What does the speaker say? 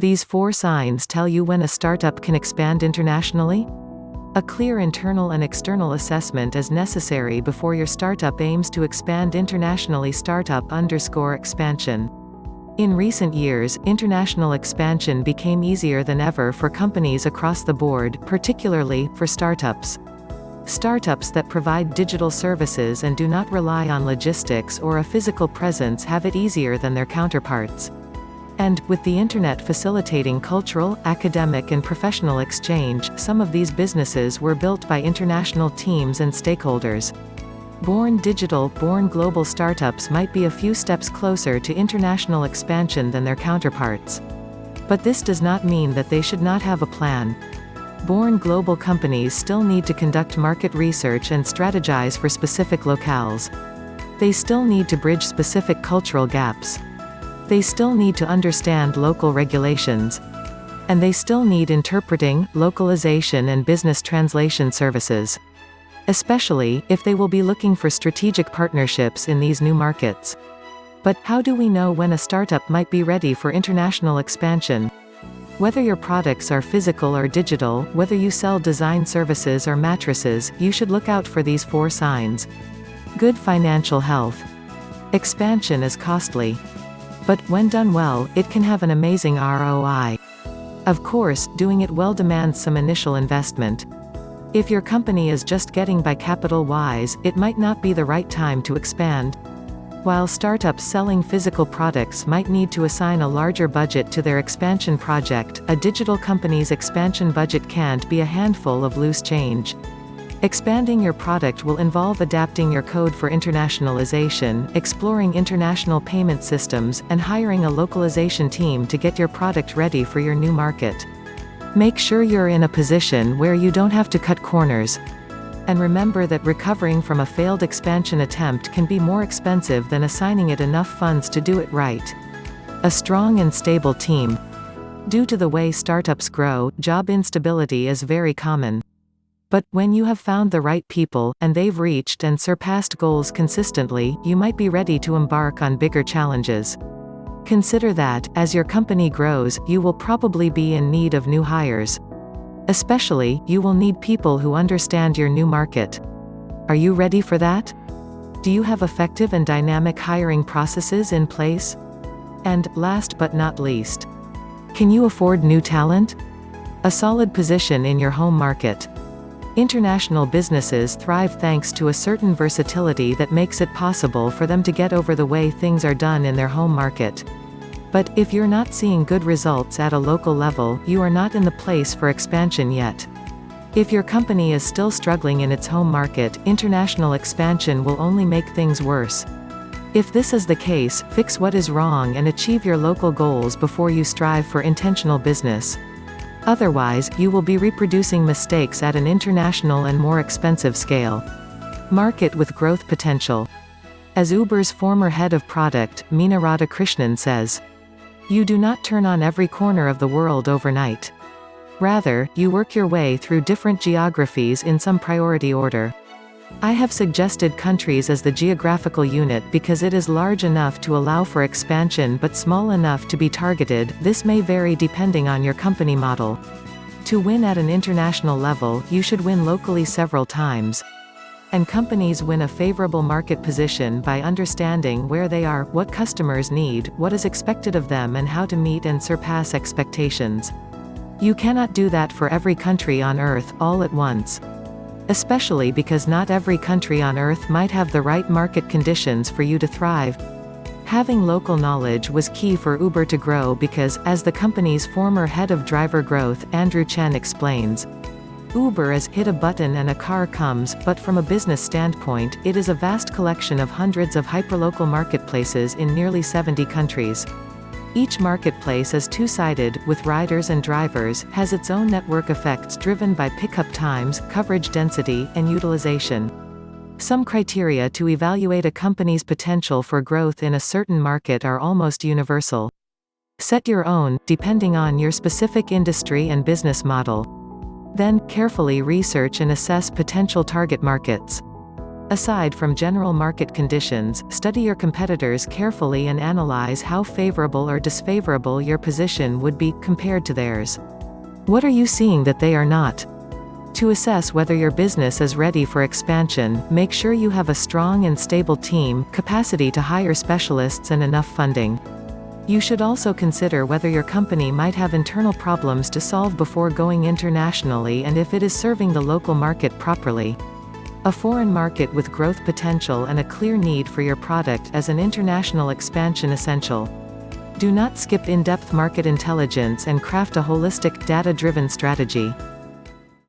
These 4 signs tell you when a startup can expand internationally. A clear internal and external assessment is necessary before your startup aims to expand internationally. Startup_expansion. In recent years, international expansion became easier than ever for companies across the board, particularly for startups. Startups that provide digital services and do not rely on logistics or a physical presence have it easier than their counterparts. And, with the internet facilitating cultural, academic and professional exchange, some of these businesses were built by international teams and stakeholders. Born digital, born global startups might be a few steps closer to international expansion than their counterparts. But this does not mean that they should not have a plan. Born global companies still need to conduct market research and strategize for specific locales. They still need to bridge specific cultural gaps. They still need to understand local regulations. And they still need interpreting, localization and business translation services. Especially, if they will be looking for strategic partnerships in these new markets. But, how do we know when a startup might be ready for international expansion? Whether your products are physical or digital, whether you sell design services or mattresses, you should look out for these 4 signs. Good financial health. Expansion is costly. But, when done well, it can have an amazing ROI. Of course, doing it well demands some initial investment. If your company is just getting by capital-wise, it might not be the right time to expand. While startups selling physical products might need to assign a larger budget to their expansion project, a digital company's expansion budget can't be a handful of loose change. Expanding your product will involve adapting your code for internationalization, exploring international payment systems, and hiring a localization team to get your product ready for your new market. Make sure you're in a position where you don't have to cut corners. And remember that recovering from a failed expansion attempt can be more expensive than assigning it enough funds to do it right. A strong and stable team. Due to the way startups grow, job instability is very common. But, when you have found the right people, and they've reached and surpassed goals consistently, you might be ready to embark on bigger challenges. Consider that, as your company grows, you will probably be in need of new hires. Especially, you will need people who understand your new market. Are you ready for that? Do you have effective and dynamic hiring processes in place? And, last but not least, can you afford new talent? A solid position in your home market. International businesses thrive thanks to a certain versatility that makes it possible for them to get over the way things are done in their home market. But, if you're not seeing good results at a local level, you are not in the place for expansion yet. If your company is still struggling in its home market, international expansion will only make things worse. If this is the case, fix what is wrong and achieve your local goals before you strive for intentional business. Otherwise, you will be reproducing mistakes at an international and more expensive scale. Market with growth potential. As Uber's former head of product, Meena Radhakrishnan says, "You do not turn on every corner of the world overnight. Rather, you work your way through different geographies in some priority order." I have suggested countries as the geographical unit because it is large enough to allow for expansion but small enough to be targeted. This may vary depending on your company model. To win at an international level, you should win locally several times. And companies win a favorable market position by understanding where they are, what customers need, what is expected of them and how to meet and surpass expectations. You cannot do that for every country on Earth, all at once. Especially because not every country on Earth might have the right market conditions for you to thrive. Having local knowledge was key for Uber to grow because, as the company's former head of driver growth, Andrew Chen explains, Uber is hit a button and a car comes, but from a business standpoint, it is a vast collection of hundreds of hyperlocal marketplaces in nearly 70 countries. Each marketplace is two-sided, with riders and drivers, has its own network effects driven by pickup times, coverage density, and utilization. Some criteria to evaluate a company's potential for growth in a certain market are almost universal. Set your own, depending on your specific industry and business model. Then, carefully research and assess potential target markets. Aside from general market conditions, study your competitors carefully and analyze how favorable or disfavorable your position would be, compared to theirs. What are you seeing that they are not? To assess whether your business is ready for expansion, make sure you have a strong and stable team, capacity to hire specialists and enough funding. You should also consider whether your company might have internal problems to solve before going internationally and if it is serving the local market properly. A foreign market with growth potential and a clear need for your product as an international expansion essential. Do not skip in-depth market intelligence and craft a holistic, data-driven strategy.